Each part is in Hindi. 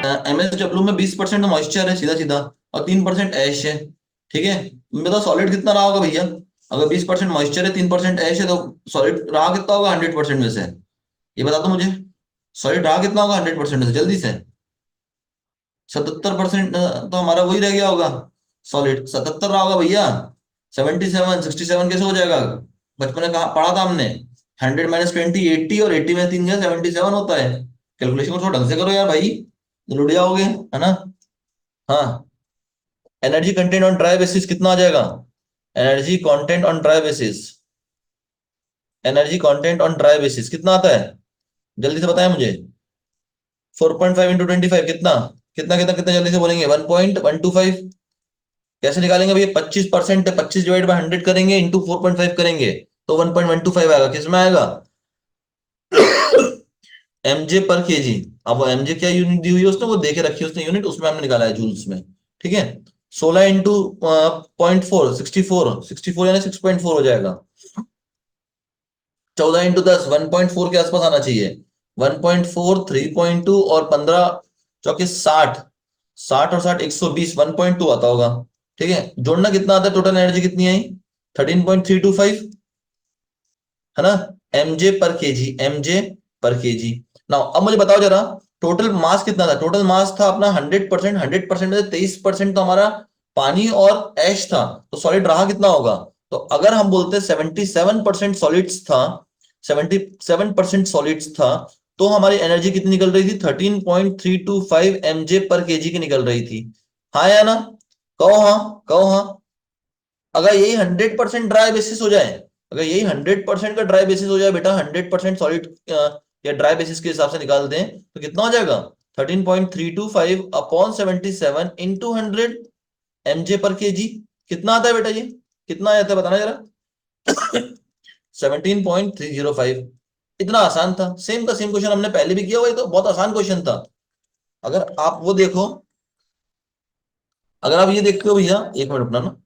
MSW में 20% मॉइस्चर है सीधा सीधा, और 3% ऐश है। ठीक है, बताओ सॉलिड कितना रहा होगा भैया। अगर 20% मॉइस्चर है, 3% ऐश है, तो सॉलिड रहा कितना होगा 100% में से। ये बता दो मुझे, सॉलिड रहा कितना होगा 100% में से, जल्दी से। 77% तो हमारा वही रह गया होगा। सॉलिड 77 रहा होगा भैया। 67 67 कैसे हो जाएगा। बचपन में कहा पढ़ा था हमने, 100 - 20 80, और 80 में 3 गया 77 होता है। कैलकुलेशन को थोड़ा ढंग से करो यार भाई, लुट जाओगे, है ना। हाँ, energy content on dry basis कितना आ जाएगा। Energy content on dry basis, energy content on dry basis कितना आता है, जल्दी से बताएं मुझे। 4.5 × 25 कितना, कितना कितना कितना, जल्दी से बोलेंगे। 1.125। कैसे निकालेंगे भैया, 25%, 25 ÷ 100 करेंगे, इंटू 4.5 करेंगे, तो 1.125 आएगा। किसमें आएगा, एमजे पर केजी। अब वो एमजे क्या यूनिट दी हुई है उसने, वो देके रखी है उसने यूनिट, उसमें हमने निकाला है जूल्स में। ठीक है, 16 × 0.4 64 यानी 6.4 हो जाएगा। 14 × 10 1.4 के आसपास आना चाहिए। 1.4 3.2 और 15 × 4 = 60। 60 और 60 120, 1.2 आता होगा। ठीक है, जोड़ना कितना आता है, टोटल एनर्जी कितनी आई, 13.325, है ना। एमजे पर केजी, एमजे पर केजी। नाउ अब मुझे बताओ जरा, टोटल मास कितना था। टोटल मास था अपना 100%, 100% में से 23% तो हमारा पानी और ऐश था, तो सॉलिड रहा कितना होगा। तो अगर हम बोलते 77% सॉलिड्स था, 77% सॉलिड्स था, तो हमारी एनर्जी कितनी निकल रही थी, 13.325 एमजे पर केजी की निकल रही थी। हाँ या ना, कहो हाँ, कहो हाँ। अगर यही 100% ड्राई बेसिस हो जाए, अगर यही 100% का ड्राई बेसिस हो जाए बेटा, 100% सॉलिड या ड्राई बेसिस के हिसाब से निकाल दें, तो कितना हो जाएगा, 13.325 अपॉन 77 इंटू 100 एमजे पर केजी। कितना आता है बेटा ये, कितना आता है बताना जरा। 17.305। इतना आसान था, सेम का सेम क्वेश्चन हमने पहले भी किया हुआ है, तो बहुत आसान क्वेश्चन था। अगर आप वो देखो, अगर आप ये देखते हो भैया, एक मिनट अपना ना,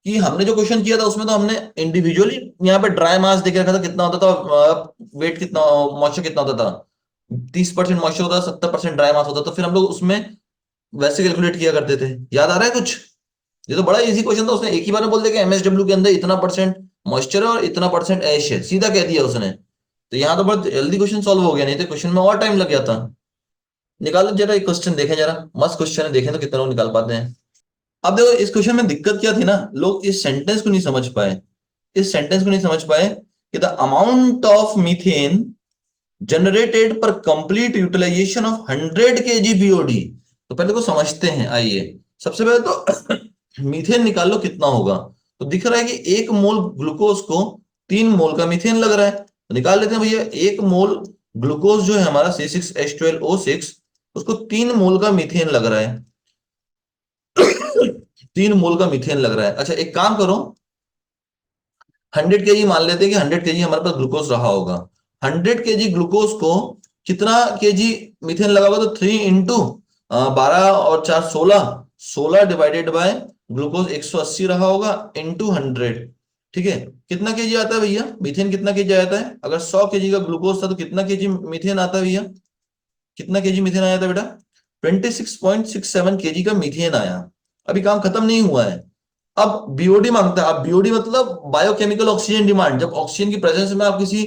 कि हमने जो क्वेश्चन किया था उसमें तो हमने इंडिविजुअली यहाँ पे ड्राई मास देख रखा था कितना होता था, वेट कितना, मॉइस्चर कितना होता था। 30% मॉइस्चर होता था, 70% ड्राई मास होता था, तो फिर हम लोग उसमें वैसे कैलकुलेट किया करते थे। याद आ रहा है कुछ। ये तो बड़ा इजी क्वेश्चन था, उसने एक ही बार में बोल दिया कि एमएसडब्ल्यू के अंदर इतना परसेंट मॉइस्चर है और इतना परसेंट ऐश है, सीधा कह दिया उसने। तो यहाँ तो बहुत जल्दी क्वेश्चन सॉल्व हो गया, नहीं तो क्वेश्चन में और टाइम लग गया था। निकालो जरा एक क्वेश्चन देखें जरा, मस्त क्वेश्चन है, देखें तो कितने लोग निकाल पाते हैं। अब देखो इस क्वेश्चन में दिक्कत क्या थी ना, लोग इस सेंटेंस को नहीं समझ पाए। इस सेंटेंस को नहीं समझ पाए कि the amount of methane generated per complete utilisation of 100 kg BOD. तो पहले को समझते हैं, आइए। सबसे पहले तो मीथेन निकाल लो कितना होगा। तो दिख रहा है कि 1 मोल ग्लूकोज को 3 मोल का मीथेन लग रहा है, तो निकाल लेते हैं भैया। 1 मोल ग्लूकोज जो है हमारा C6H12O6, उसको 3 मोल का मीथेन लग रहा है। 3 मोल का मीथेन लग रहा है। अच्छा एक काम करो, 100 kg मान लेते हैं कि 100 kg हमारे पास ग्लूकोज रहा होगा। 100 kg ग्लूकोज को कितना केजी मीथेन लगा होगा, तो 3 × 12 और 4 16, 16 डिवाइडेड बाय ग्लूकोज 180 रहा होगा, इंटू 100। ठीक है, कितना केजी आता है भैया मीथेन, कितना केजी आता है। अगर 100 kg का ग्लूकोज था तो कितना केजी मीथेन आता है भैया, कितना केजी मीथेन आया था बेटा, 26.67 kg का मीथेन आया। अभी काम खत्म नहीं हुआ है, अब बीओडी मांगता है। अब बीओडी मतलब बायोकेमिकल ऑक्सीजन डिमांड। जब ऑक्सीजन की प्रेजेंस में आप किसी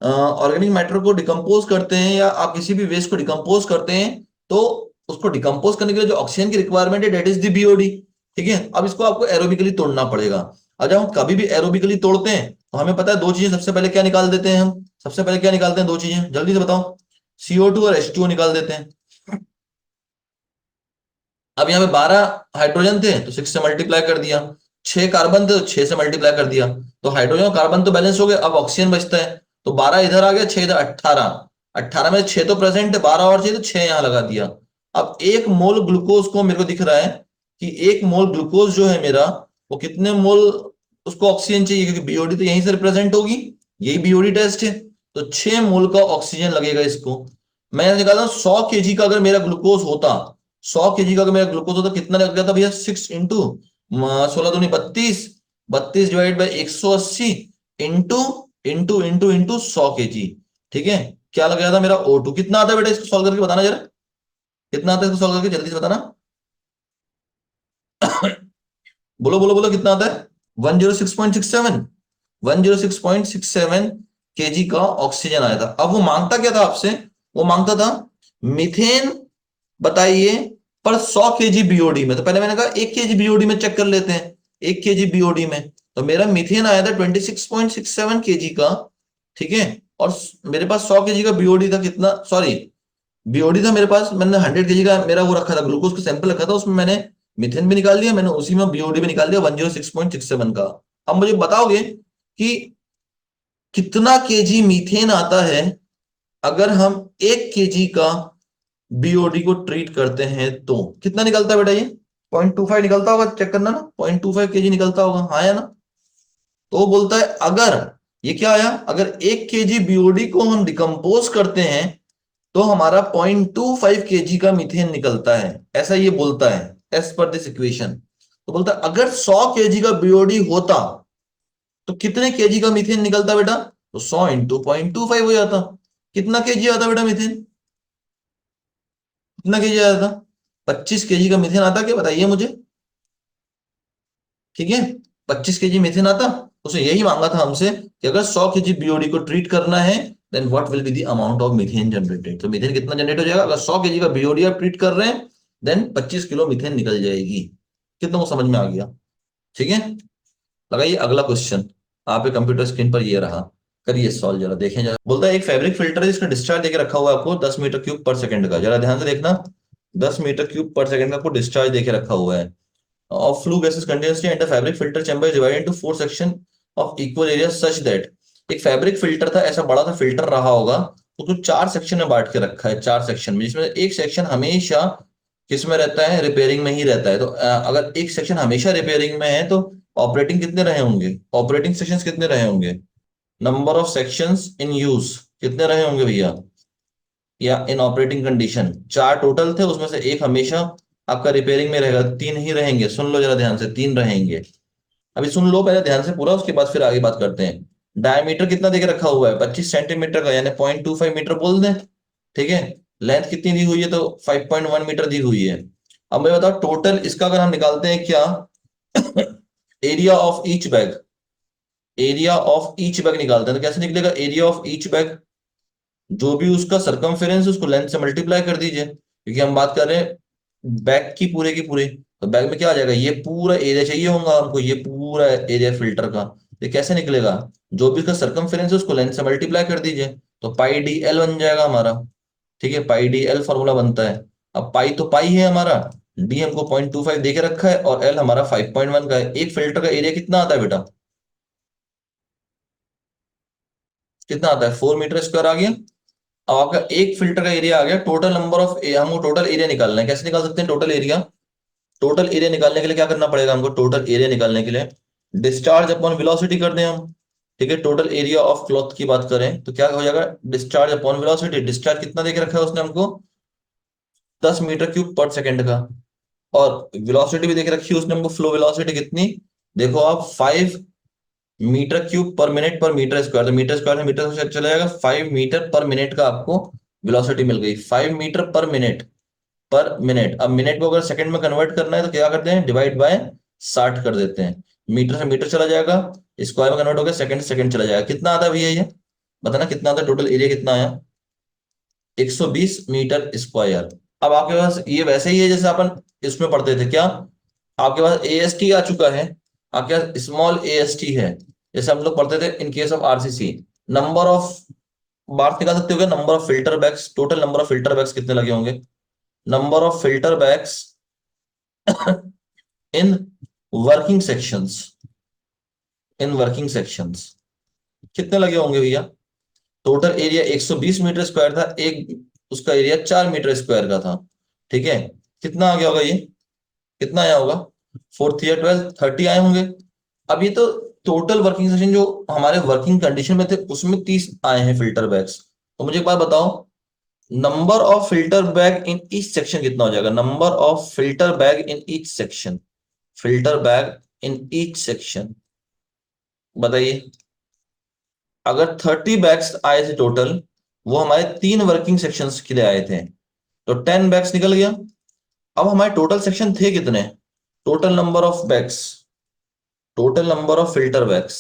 ऑर्गेनिक मैटर को डिकम्पोज करते हैं, या आप किसी भी वेस्ट को डिकम्पोज करते हैं, तो उसको डिकम्पोज करने के लिए जो ऑक्सीजन की रिक्वायरमेंट है, डेट इज द बीओडी। ठीक है, अब इसको आपको एरोबिकली तोड़ना पड़ेगा। और जब हम कभी भी एरोबिकली तोड़ते हैं, तो हमें पता है दो चीजें सबसे पहले क्या निकाल देते हैं हम। सबसे पहले क्या निकालते हैं, दो चीजें जल्दी से बताओ। CO2 और H2O निकाल देते हैं। अब यहाँ पे 12 हाइड्रोजन थे तो 6 से मल्टीप्लाई कर दिया, 6 कार्बन थे तो 6 से मल्टीप्लाई कर दिया, तो हाइड्रोजन और कार्बन तो बैलेंस हो गए, अब ऑक्सीजन बचता है। तो 12 इधर आ गया, 6 इधर, 18। 18 में 6 तो प्रेजेंट है, 12 और चाहिए तो 6 यहाँ लगा दिया। अब 1 मोल ग्लूकोज को मेरे को दिख रहा है कि 1 मोल ग्लूकोज जो है मेरा, वो कितने मोल उसको ऑक्सीजन चाहिए, क्योंकि बीओडी तो यहीं से रिप्रेजेंट होगी, यही बीओडी टेस्ट है। तो 6 मोल का ऑक्सीजन लगेगा इसको। मैं यहाँ निकालता हूँ 100 kg का अगर मेरा ग्लूकोज होता, 100 kg का अगर मेरा ग्लूकोज होता, कितना लग जाता भैया, 6 × 16 × 2 = 32, 32 divide by 180 into into into into 100 kg। ठीक है, क्या लग जाता मेरा O2, कितना आता है बेटा, इसको सॉल्व करके बताना जरा। कितना आता है इसको सॉल्व करके, जल्दी से बताना। बोलो बोलो बोलो, कितना आता है? 106.67। 106.67 केजी का ऑक्सीजन आया था। अब वो मांगता क्या था आपसे? वो मांगता था मीथेन बताइए पर 100 केजी बीओडी में। तो पहले मैंने कहा 1 केजी बीओडी में चेक कर लेते हैं। 1 केजी बीओडी में तो मेरा मीथेन आया था 26.67 केजी का, ठीक है। और मेरे पास 100 केजी का बीओडी था, कितना, सॉरी, बीओडी था मेरे पास। मैंने 100 केजी का मेरा वो रखा था, ग्लूकोज का सैंपल रखा था, उसमें मैंने मीथेन भी निकाल दिया, मैंने उसी में बीओडी भी निकाल दिया 106.67 का। अब मुझे बताओगे कि कितना केजी मीथेन आता है अगर हम 1 केजी का बीओडी को ट्रीट करते हैं, तो कितना निकलता है बेटा? ये 0.25 निकलता होगा, चेक करना ना, 0.25 केजी निकलता होगा, हाँ या ना? तो वो बोलता है अगर, ये क्या आया, अगर 1 केजी बीओडी को हम डिकम्पोज करते हैं तो हमारा 0.25 केजी का मीथेन निकलता है, ऐसा ये बोलता है एज पर दिस इक्वेशन। तो बोलता है अगर 100 केजी का बीओडी होता तो कितने केजी का मीथेन निकलता बेटा? तो 100 × 0.25 हो जाता। कितना केजी आता बेटा मीथेन? कितना केजी आता? 25 केजी का मीथेन आता, क्या बताइए मुझे? ठीक है, 25 केजी मीथेन आता। उसे यही मांगा था हमसे कि अगर 100 केजी बीओडी को ट्रीट करना है then what will be the amount of methane generated. तो मीथेन कितना जनरेट हो जाएगा अगर 100 केजी का बीओडी आप ट्रीट कर रहे हैं, देन 25 किलो मीथेन निकल जाएगी। कितना वो समझ में आ गया? ठीक है, लगाइए अगला क्वेश्चन। आपके कंप्यूटर स्क्रीन पर ये रहा, करिए सॉल्व, जरा देखें जरा। बोलता है एक फैब्रिक फिल्टर है जिसका डिस्चार्ज देके रखा हुआ है आपको 10 मीटर क्यूब पर सेकंड का। जरा ध्यान से देखना, 10 मीटर क्यूब पर सेकंड का आपको डिस्चार्ज देके रखा हुआ है of flue gases continuously and the fabric filter chamber is divided into 4 sections of equal area such that, एक फैब्रिक फिल्टर था, ऐसा बड़ा सा फिल्टर रहा होगा, उसको 4 सेक्शन में बांट के रखा है, 4 सेक्शन में, जिसमें एक सेक्शन हमेशा किस में रहता है? रिपेयरिंग में ही रहता है। तो अगर एक सेक्शन हमेशा रिपेयरिंग में है तो ऑपरेटिंग कितने रहे होंगे? ऑपरेटिंग सेक्शंस कितने रहे होंगे? Number of sections in use कितने रहे होंगे भैया? या इन ऑपरेटिंग कंडीशन 4 टोटल थे, उसमें से एक हमेशा आपका रिपेयरिंग में रहेगा, 3 ही रहेंगे। सुन लो जरा ध्यान से, 3 रहेंगे। अभी सुन लो पहले ध्यान से पूरा, उसके बाद फिर आगे बात करते हैं। डायमीटर कितना देके रखा हुआ है? 25 सेंटीमीटर का, यानी 0.25 मीटर बोल दें, ठीक है। लेंथ कितनी दी हुई है? तो 5.1 मीटर दी हुई है। अब मैं बताओ टोटल इसका अगर हम निकालते हैं क्या, area of each bag, area of each bag निकालते हैं तो कैसे निकलेगा? एरिया ऑफ ईच बैग, जो भी उसका सरकमफेरेंस उसको लेंथ से मल्टीप्लाई कर दीजिए, क्योंकि हम बात कर रहे हैं बैग की पूरे। तो बैग में क्या आ जाएगा? ये पूरा एरिया चाहिए होगा हमको, ये पूरा एरिया फिल्टर का। तो कैसे निकलेगा? जो भी उसका सरकमफेरेंस है उसको लेंथ से मल्टीप्लाई कर दीजिए, तो पाई डी एल बन जाएगा हमारा। ठीक है, पाई डी एल फॉर्मूला बनता है। अब पाई तो पाई है हमारा, डी हमको 0.25 दे के रखा है, और एल हमारा 5.1 का है। एक फिल्टर का एरिया कितना आता है बेटा? कितना आता है? 4 मीटर स्क्वायर आ गया। अब आपका एक फिल्टर का एरिया आ गया। टोटल नंबर ऑफ, हमको टोटल एरिया निकालना है। कैसे निकाल सकते हैं टोटल एरिया? टोटल एरिया निकालने के लिए क्या करना पड़ेगा हमको? टोटल एरिया निकालने के लिए डिस्चार्ज अपॉन वेलोसिटी कर दें हम। ठीक है, टोटल एरिया ऑफ क्लॉथ की बात करें तो क्या हो जाएगा? Discharge upon velocity. डिस्चार्ज कितना देके रखा है उसने हमको? 10 मीटर क्यूब पर सेकंड का। और वेलोसिटी भी देके रखी है उसने हमको, फ्लो वेलोसिटी कितनी, देखो आप, 5 मीटर क्यूब पर मिनट पर मीटर स्क्वायर। तो मीटर स्क्वायर में मीटर से चला जाएगा, 5 मीटर पर मिनट का आपको वेलोसिटी मिल गई। 5 मीटर पर मिनट। अब मिनट को अगर सेकंड में कन्वर्ट करना है तो क्या करते हैं? डिवाइड बाय 60 कर देते हैं। मीटर से मीटर चला जाएगा, स्क्वायर में कन्वर्ट हो गया, सेकंड से सेकंड चला जाएगा। कितना आता है भैया ये? बताना कितना आता है? टोटल एरिया कितना आया? 120 मीटर स्क्वायर। अब आपके पास ये वैसे ही है जैसे अपन इसमें पढ़ते थे क्या, आपके पास ए एस टी आ चुका है, आपके पास स्मॉल ए एस टी है, जैसे हम लोग पढ़ते थे in case of RCC. Number of, बात निकाल सकते हो क्या? Number of filter bags, total number of filter bags कितने लगे होंगे? Number of filter bags in working sections, in working sections कितने लगे होंगे भैया? टोटल एरिया 120 मीटर स्क्वायर था, एक उसका एरिया 4 मीटर स्क्वायर का था। ठीक है, कितना आ गया होगा ये? कितना आया होगा? 4 × 3 = 12, 30 आए होंगे। अब ये तो टोटल वर्किंग सेशन जो हमारे वर्किंग कंडीशन में थे उसमें 30 आए हैं फिल्टर बैग्स। तो मुझे एक बात बताओ, number of filter bag in each section कितना हो जाएगा? Number of filter bag in each section, filter bag in each section, बताइए। अगर 30 बैग्स आए थे टोटल, वो हमारे 3 वर्किंग सेक्शंस के लिए आए थे। तो 10 बैग्स निकल गया। अब हमारे टोटल सेक्शन थे कितने? Total number of bags, total number of filter bags,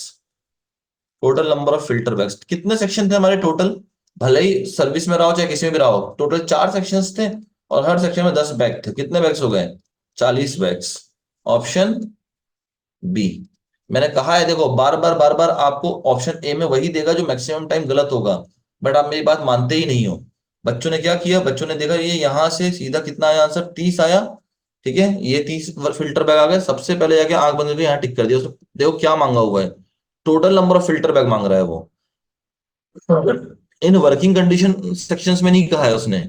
total number of filter bags कितने सेक्शन थे हमारे टोटल? भले ही सर्विस में रहा हो चाहे किसी में भी रहा हो, टोटल 4 सेक्शंस थे और हर सेक्शन में 10 बैग थे। कितने बैग्स हो गए? 40 बैग्स। Option B. मैंने कहा है देखो, बार बार आपको ऑप्शन ए में वही देगा जो मैक्सिमम टाइम गलत होगा, बट आप मेरी बात मानते ही नहीं हो। बच्चों ने क्या किया, बच्चों ने देखा ये यहां से सीधा कितना आया आंसर, 30 आया। ठीक है, ये 30 फिल्टर बैग आ गए, सबसे पहले जाके आंख बंद करके यहाँ टिक कर दिया। उसने देखो क्या मांगा हुआ है, total number of filter bag मांग रहा है वो। इन वर्किंग कंडीशन सेक्शंस में नहीं कहा है उसने।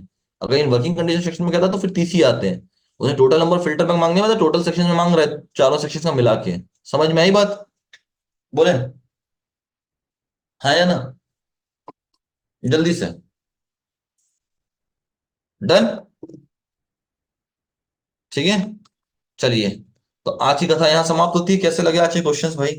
अगर इन वर्किंग कंडीशन सेक्शन में कहता तो फिर 30 ही आते हैं। उसने टोटल नंबर फिल्टर बैग मांगने में टोटल सेक्शन में मांग रहा है, चारों सेक्शन का मिला के। समझ में आई बात? बोले हाँ या ना? जल्दी से। डन। ठीक है, चलिए। तो आज की कथा यहाँ समाप्त होती है। कैसे लगे आज के क्वेश्चंस भाई?